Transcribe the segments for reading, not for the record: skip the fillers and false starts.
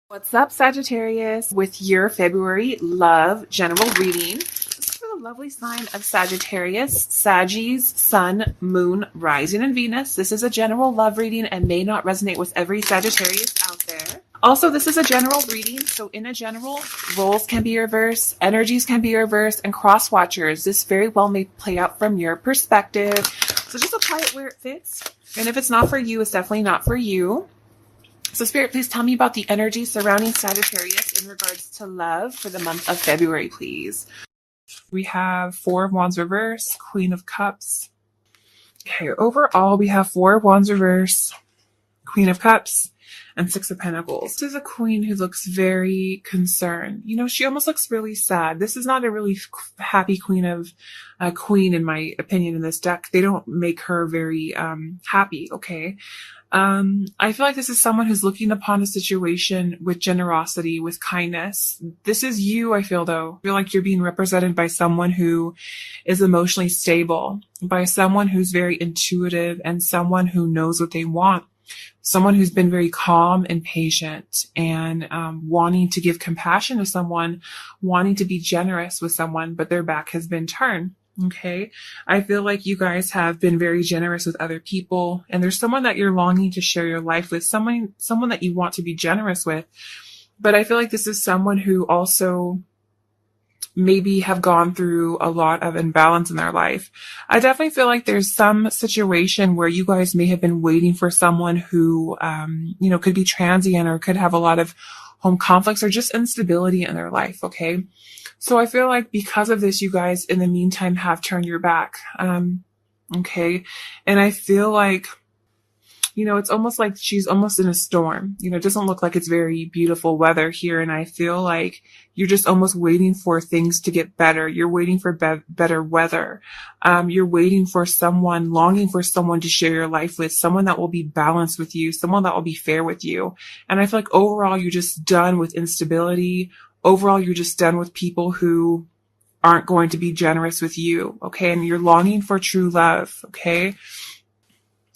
What's up, Sagittarius, with your February love general reading. This is for the lovely sign of Sagittarius, Saggies, Sun, Moon, Rising, and Venus. This is a general love reading and may not resonate with every Sagittarius out there. Also, this is a general reading, so in a general, roles can be reversed, energies can be reversed, and cross watchers. This very well may play out from your perspective. So just apply it where it fits. And if it's not for you, it's definitely not for you. So Spirit, please tell me about the energy surrounding Sagittarius in regards to love for the month of February, please. We have Four of Wands reverse, Queen of Cups. Okay, overall we have Four of Wands reverse, Queen of Cups, and Six of Pentacles. This is a queen who looks very concerned. You know, she almost looks really sad. This is not a really happy queen in my opinion in this deck. They don't make her very happy, okay? I feel like this is someone who's looking upon a situation with generosity, with kindness. This is you, I feel though. I feel like you're being represented by someone who is emotionally stable, by someone who's very intuitive and someone who knows what they want. Someone who's been very calm and patient and wanting to give compassion to someone, wanting to be generous with someone, but their back has been turned. Okay. I feel like you guys have been very generous with other people, and there's someone that you're longing to share your life with, someone that you want to be generous with. But I feel like this is someone who also maybe have gone through a lot of imbalance in their life. I definitely feel like there's some situation where you guys may have been waiting for someone who, could be transient or could have a lot of home conflicts or just instability in their life. Okay. So I feel like because of this, you guys in the meantime have turned your back. Okay. And I feel like, it's almost like she's almost in a storm. It doesn't look like it's very beautiful weather here. And I feel like you're just almost waiting for things to get better. You're waiting for better weather. You're waiting for someone, longing for someone to share your life with, someone that will be balanced with you, someone that will be fair with you. And I feel like overall, you're just done with instability. Overall, you're just done with people who aren't going to be generous with you. Okay. And you're longing for true love. Okay.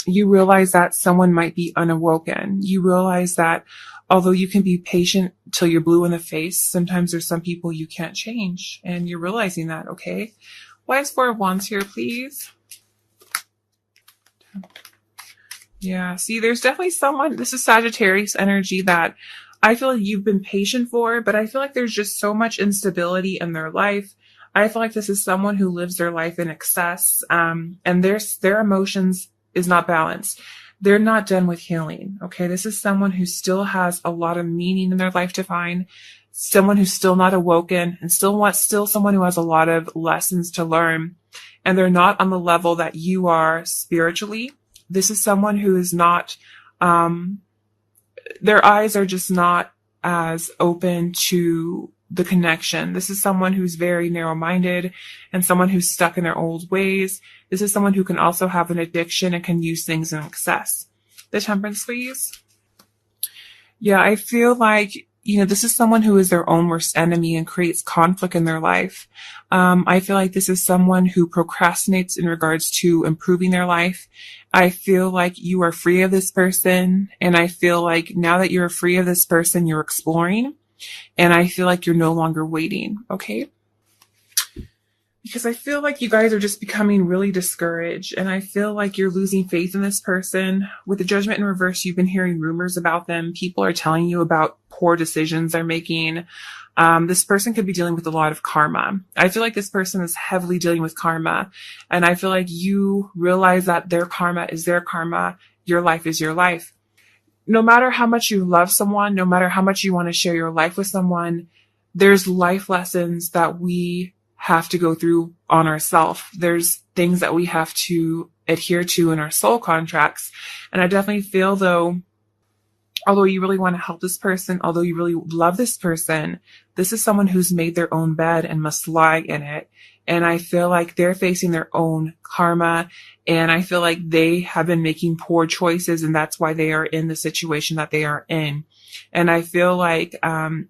You realize that someone might be unawoken. You realize that although you can be patient till you're blue in the face, sometimes there's some people you can't change, and you're realizing that, okay? Why is Four of Wands here, please? Yeah, see, there's definitely someone, this is Sagittarius energy that I feel like you've been patient for, but I feel like there's just so much instability in their life. I feel like this is someone who lives their life in excess, and their emotions is not balanced. They're not done with healing. Okay. This is someone who still has a lot of meaning in their life to find, someone who's still not awoken, and still someone who has a lot of lessons to learn. And they're not on the level that you are spiritually. This is someone who is not, their eyes are just not as open to the connection. This is someone who's very narrow-minded and someone who's stuck in their old ways. This is someone who can also have an addiction and can use things in excess. The Temperance, please. Yeah, I feel like, this is someone who is their own worst enemy and creates conflict in their life. I feel like this is someone who procrastinates in regards to improving their life. I feel like you are free of this person. And I feel like now that you're free of this person, you're exploring. And I feel like you're no longer waiting, okay? Because I feel like you guys are just becoming really discouraged, and I feel like you're losing faith in this person. With the Judgment in reverse, you've been hearing rumors about them. People are telling you about poor decisions they're making. This person could be dealing with a lot of karma. I feel like this person is heavily dealing with karma, and I feel like you realize that their karma is their karma. Your life is your life. No matter how much you love someone, no matter how much you want to share your life with someone, there's life lessons that we have to go through on ourselves. There's things that we have to adhere to in our soul contracts. And I definitely feel though, although you really want to help this person, although you really love this person, this is someone who's made their own bed and must lie in it. And I feel like they're facing their own karma. And I feel like they have been making poor choices, and that's why they are in the situation that they are in. And I feel like,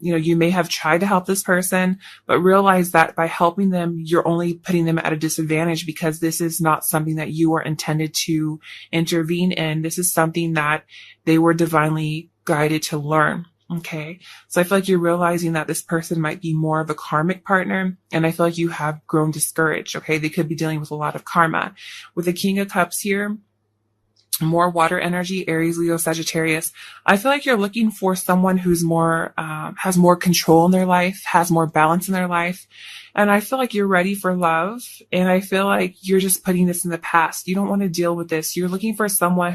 you may have tried to help this person, but realize that by helping them, you're only putting them at a disadvantage, because this is not something that you are intended to intervene in. This is something that they were divinely guided to learn. Okay. So I feel like you're realizing that this person might be more of a karmic partner. And I feel like you have grown discouraged. Okay. They could be dealing with a lot of karma. With the King of Cups here, more water energy, Aries, Leo, Sagittarius. I feel like you're looking for someone who's more, has more control in their life, has more balance in their life. And I feel like you're ready for love. And I feel like you're just putting this in the past. You don't want to deal with this. You're looking for someone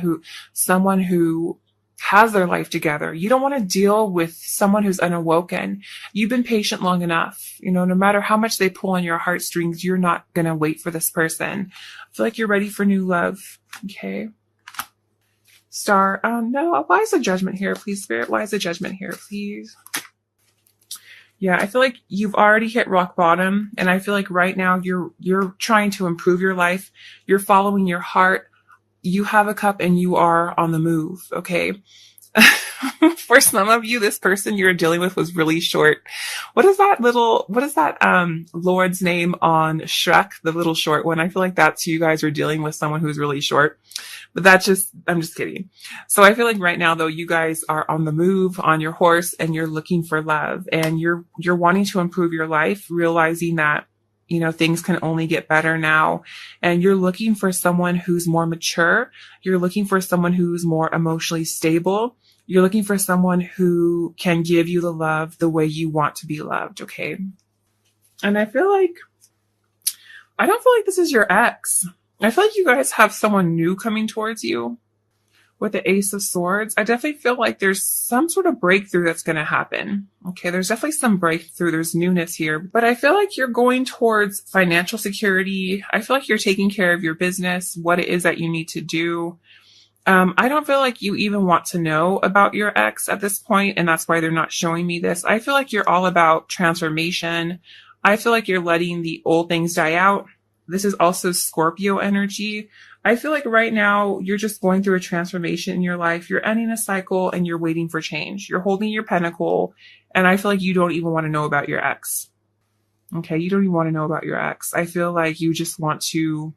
who has their life together. You don't want to deal with someone who's unawoken. You've been patient long enough. You know, no matter how much they pull on your heartstrings, you're not going to wait for this person. I feel like you're ready for new love. Okay. Star, no, why is the Judgment here, please, Spirit? Why is the Judgment here, please? Yeah, I feel like you've already hit rock bottom, and I feel like right now you're trying to improve your life. You're following your heart. You have a cup and you are on the move, okay? For some of you, this person you're dealing with was really short. What is that Lord's name on Shrek, the little short one? I feel like that's you guys are dealing with someone who's really short. But I'm just kidding. So I feel like right now though, you guys are on the move on your horse and you're looking for love and you're wanting to improve your life, realizing that, you know, things can only get better now. And you're looking for someone who's more mature. You're looking for someone who's more emotionally stable. You're looking for someone who can give you the love the way you want to be loved. Okay. And I don't feel like this is your ex. I feel like you guys have someone new coming towards you with the Ace of Swords. I definitely feel like there's some sort of breakthrough that's going to happen. Okay, there's definitely some breakthrough. There's newness here. But I feel like you're going towards financial security. I feel like you're taking care of your business, what it is that you need to do. I don't feel like you even want to know about your ex at this point, and that's why they're not showing me this. I feel like you're all about transformation. I feel like you're letting the old things die out. This is also Scorpio energy. I feel like right now you're just going through a transformation in your life. You're ending a cycle and you're waiting for change. You're holding your pentacle. And I feel like you don't even want to know about your ex. Okay. You don't even want to know about your ex. I feel like you just want to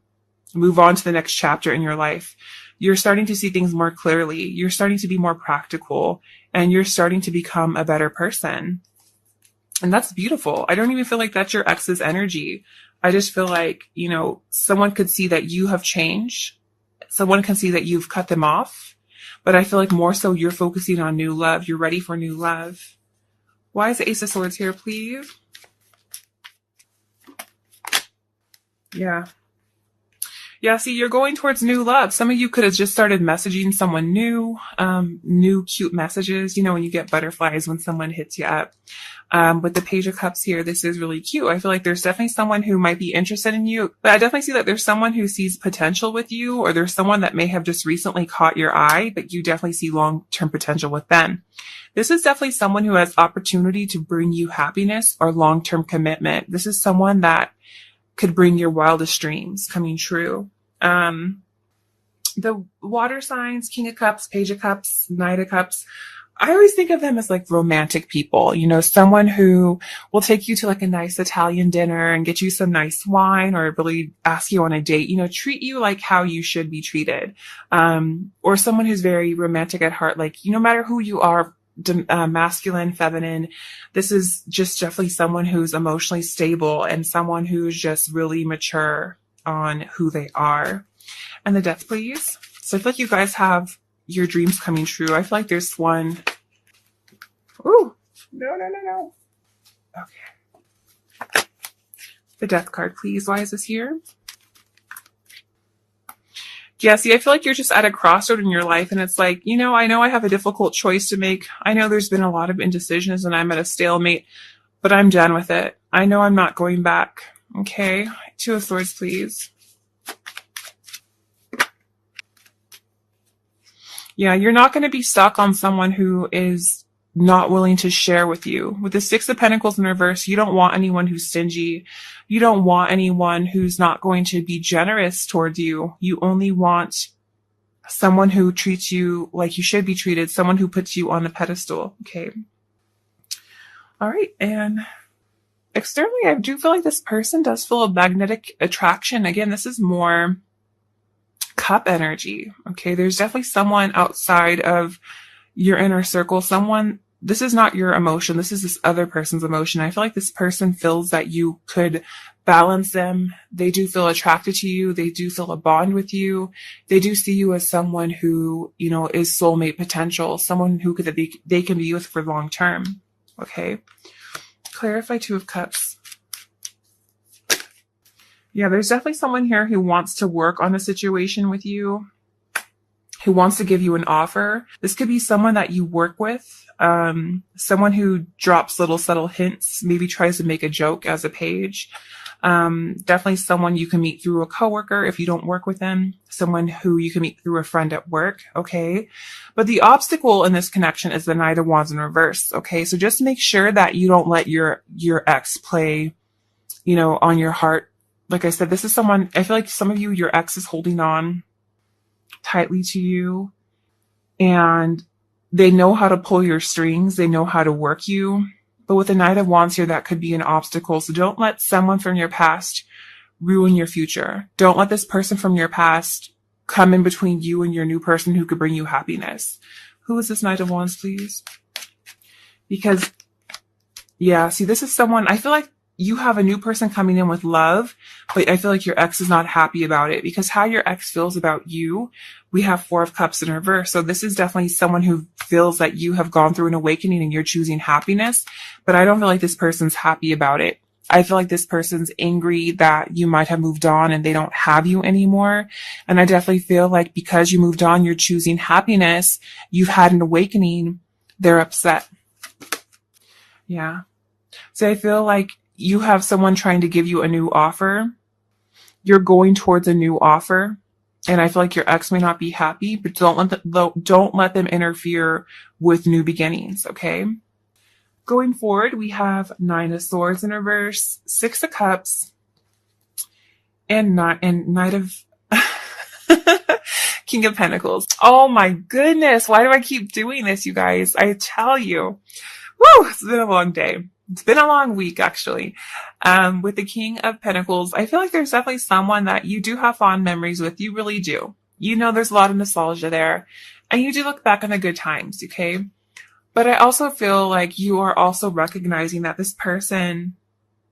move on to the next chapter in your life. You're starting to see things more clearly. You're starting to be more practical and you're starting to become a better person. And that's beautiful. I don't even feel like that's your ex's energy. I just feel like, you know, someone could see that you have changed. Someone can see that you've cut them off. But I feel like more so you're focusing on new love. You're ready for new love. Why is the Ace of Swords here, please? Yeah. Yeah, see, you're going towards new love. Some of you could have just started messaging someone new, new cute messages. You know, when you get butterflies when someone hits you up. With the Page of Cups here, this is really cute. I feel like there's definitely someone who might be interested in you, but I definitely see that there's someone who sees potential with you, or there's someone that may have just recently caught your eye, but you definitely see long-term potential with them. This is definitely someone who has opportunity to bring you happiness or long-term commitment. This is someone that could bring your wildest dreams coming true. The water signs, King of Cups, Page of Cups, Knight of Cups, I always think of them as like romantic people, you know, someone who will take you to like a nice Italian dinner and get you some nice wine or really ask you on a date, you know, treat you like how you should be treated. Or someone who's very romantic at heart, like, you no matter who you are, masculine, feminine, this is just definitely someone who's emotionally stable and someone who's just really mature on who they are. And the Death, please. So I feel like you guys have your dreams coming true. I feel like there's one. Ooh, no. Okay. The Death card, please. Why is this here? Yeah, see, I feel like you're just at a crossroad in your life and it's like, you know I have a difficult choice to make. I know there's been a lot of indecisions and I'm at a stalemate, but I'm done with it. I know I'm not going back. Okay. Two of Swords, please. Yeah, you're not going to be stuck on someone who is not willing to share with you. With the Six of Pentacles in reverse, you don't want anyone who's stingy. You don't want anyone who's not going to be generous towards you. You only want someone who treats you like you should be treated, someone who puts you on a pedestal. Okay. All right. And externally, I do feel like this person does feel a magnetic attraction. Again, this is more Cup energy. Okay. There's definitely someone outside of your inner circle, someone this is not your emotion. This is this other person's emotion. I feel like this person feels that you could balance them. They do feel attracted to you. They do feel a bond with you. They do see you as someone who, you know, is soulmate potential, someone who they can be with for long term. Okay. Clarify Two of Cups. Yeah, there's definitely someone here who wants to work on a situation with you, who wants to give you an offer. This could be someone that you work with, someone who drops little subtle hints, maybe tries to make a joke as a page. Definitely someone you can meet through a coworker if you don't work with them, someone who you can meet through a friend at work. Okay. But the obstacle in this connection is the Knight of Wands in reverse. Okay. So just make sure that you don't let your ex play, you know, on your heart. Like I said, this is someone, I feel like some of you, your ex is holding on tightly to you, and they know how to pull your strings. They know how to work you. But with the Knight of Wands here, that could be an obstacle. So don't let someone from your past ruin your future. Don't let this person from your past come in between you and your new person who could bring you happiness. Who is this Knight of Wands, please? Because, yeah, see, this is someone, I feel like you have a new person coming in with love, but I feel like your ex is not happy about it, because how your ex feels about you, we have Four of Cups in reverse. So this is definitely someone who feels that you have gone through an awakening and you're choosing happiness, but I don't feel like this person's happy about it. I feel like this person's angry that you might have moved on and they don't have you anymore. And I definitely feel like because you moved on, you're choosing happiness, you've had an awakening, they're upset. Yeah. So I feel like you have someone trying to give you a new offer. You're going towards a new offer. And I feel like your ex may not be happy, but don't let them interfere with new beginnings. Okay. Going forward, we have Nine of Swords in reverse, Six of Cups, and Knight of King of Pentacles. Oh my goodness. Why do I keep doing this, you guys? I tell you. Woo! It's been a long day. It's been a long week, actually. With the King of Pentacles, I feel like there's definitely someone that you do have fond memories with. You really do. You know, there's a lot of nostalgia there, and you do look back on the good times, okay? But I also feel like you are also recognizing that this person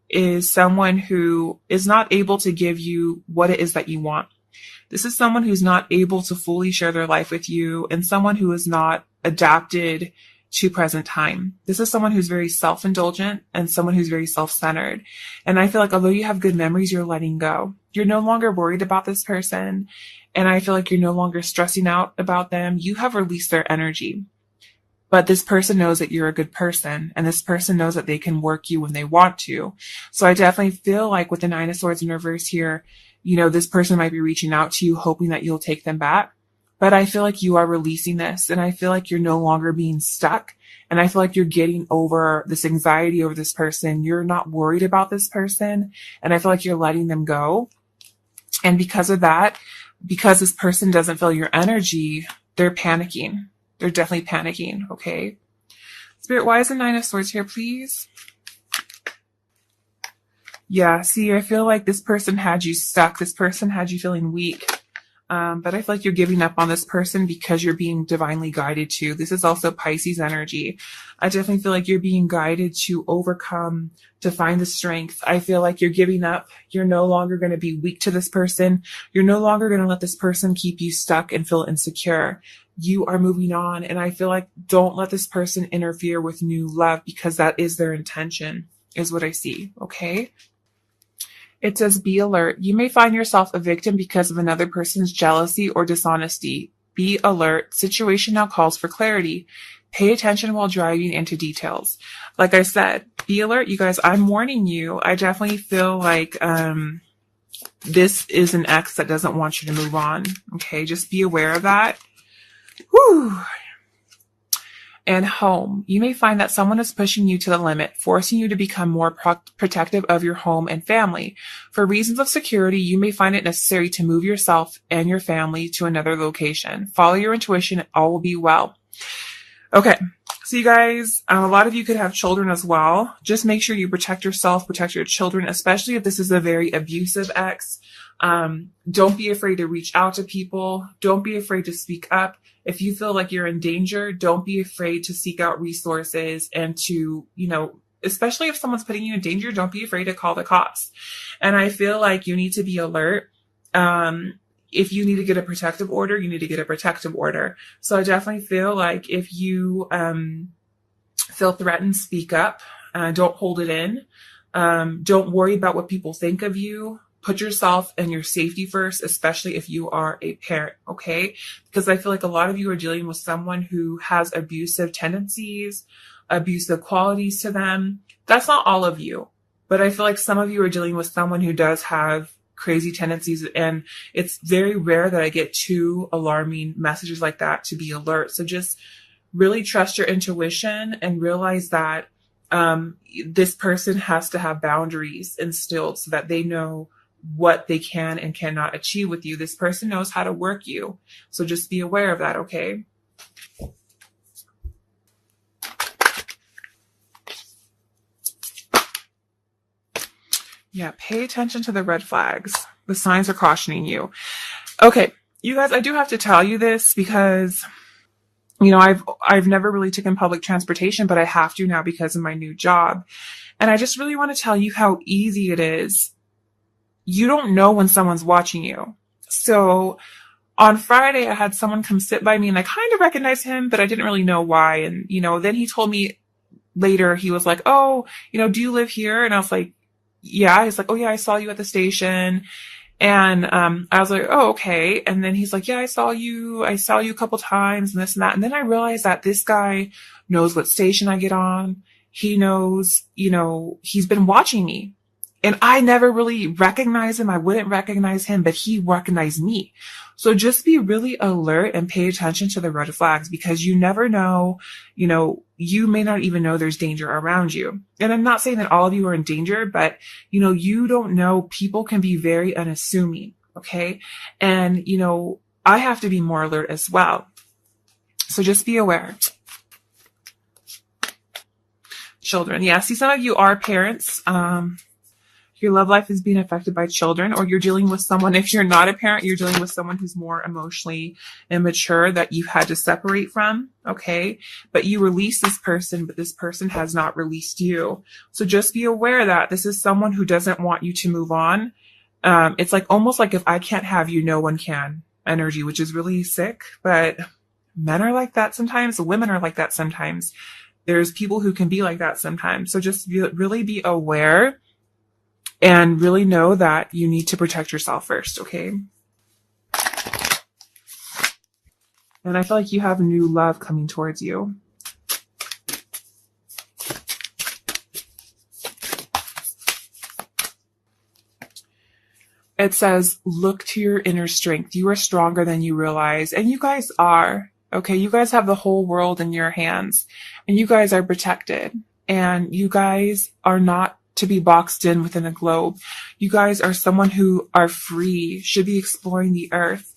is someone who is not able to give you what it is that you want. This is someone who's not able to fully share their life with you, and someone who is not adapted to present time. This is someone who's very self-indulgent and someone who's very self-centered. And I feel like although you have good memories, you're letting go. You're no longer worried about this person. And I feel like you're no longer stressing out about them. You have released their energy. But this person knows that you're a good person, and this person knows that they can work you when they want to. So I definitely feel like with the Nine of Swords in reverse here, you know, this person might be reaching out to you, hoping that you'll take them back. But I feel like you are releasing this, and I feel like you're no longer being stuck. And I feel like you're getting over this anxiety over this person. You're not worried about this person. And I feel like you're letting them go. And because of that, because this person doesn't feel your energy, they're panicking. They're definitely panicking. Okay. Spirit, why is the Nine of Swords here, please? Yeah. See, I feel like this person had you stuck. This person had you feeling weak. But I feel like you're giving up on this person because you're being divinely guided to. This is also Pisces energy. I definitely feel like you're being guided to overcome, to find the strength. I feel like you're giving up. You're no longer going to be weak to this person. You're no longer going to let this person keep you stuck and feel insecure. You are moving on. And I feel like don't let this person interfere with new love, because that is their intention, is what I see. Okay. It says, be alert. You may find yourself a victim because of another person's jealousy or dishonesty. Be alert. Situation now calls for clarity. Pay attention while driving into details. Like I said, be alert, you guys. I'm warning you. I definitely feel like this is an ex that doesn't want you to move on. Okay, just be aware of that. Whew. And home. You may find that someone is pushing you to the limit, forcing you to become more protective of your home and family. For reasons of security, you may find it necessary to move yourself and your family to another location. Follow your intuition. All will be well. Okay. So you guys, a lot of you could have children as well. Just make sure you protect yourself, protect your children, especially if this is a very abusive ex. Don't be afraid to reach out to people. Don't be afraid to speak up. If you feel like you're in danger, don't be afraid to seek out resources and to, especially if someone's putting you in danger, don't be afraid to call the cops. And I feel like you need to be alert. If you need to get a protective order, you need to get a protective order. So I definitely feel like if you feel threatened, speak up. Don't hold it in. Don't worry about what people think of you. Put yourself and your safety first, especially if you are a parent, okay? Because I feel like a lot of you are dealing with someone who has abusive tendencies, abusive qualities to them. That's not all of you, but I feel like some of you are dealing with someone who does have crazy tendencies, and it's very rare that I get two alarming messages like that to be alert. So just really trust your intuition and realize that this person has to have boundaries instilled so that they know what they can and cannot achieve with you. This person knows how to work you. So just be aware of that, okay? Yeah, pay attention to the red flags. The signs are cautioning you. Okay, you guys, I do have to tell you this because, I've never really taken public transportation, but I have to now because of my new job. And I just really want to tell you how easy it is. You don't know when someone's watching you. So on Friday, I had someone come sit by me and I kind of recognized him, but I didn't really know why. And, then he told me later, he was like, oh, do you live here? And I was like, yeah. He's like, oh yeah, I saw you at the station. And, I was like, oh, okay. And then he's like, yeah, I saw you a couple times and this and that. And then I realized that this guy knows what station I get on. He knows, he's been watching me. And I never really recognized him. I wouldn't recognize him, but he recognized me. So just be really alert and pay attention to the red flags because you never know, you may not even know there's danger around you. And I'm not saying that all of you are in danger, but, you don't know. People can be very unassuming. Okay. And, I have to be more alert as well. So just be aware. Children. Yeah. See, some of you are parents. Your love life is being affected by children, or you're dealing with someone. If you're not a parent, you're dealing with someone who's more emotionally immature that you had to separate from. Okay. But you release this person, but this person has not released you. So just be aware that this is someone who doesn't want you to move on. It's like almost like if I can't have you, no one can energy, which is really sick, but men are like that sometimes. Women are like that sometimes. There's people who can be like that sometimes. So just really be aware. And really know that you need to protect yourself first, okay? And I feel like you have new love coming towards you. It says, look to your inner strength. You are stronger than you realize. And you guys are, okay? You guys have the whole world in your hands. And you guys are protected. And you guys are not to be boxed in within a globe. You guys are someone who are free, should be exploring the earth,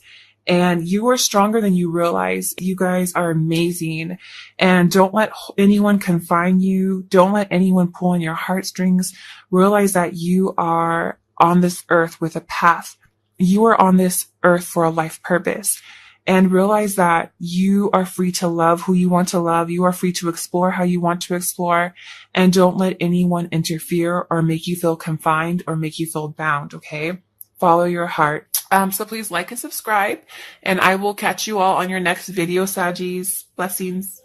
and you are stronger than you realize. You guys are amazing, and don't let anyone confine you. Don't let anyone pull on your heartstrings. Realize that you are on this earth with a path. You are on this earth for a life purpose. And realize that you are free to love who you want to love. You are free to explore how you want to explore. And don't let anyone interfere or make you feel confined or make you feel bound, okay? Follow your heart. So please like and subscribe. And I will catch you all on your next video, Saggies. Blessings.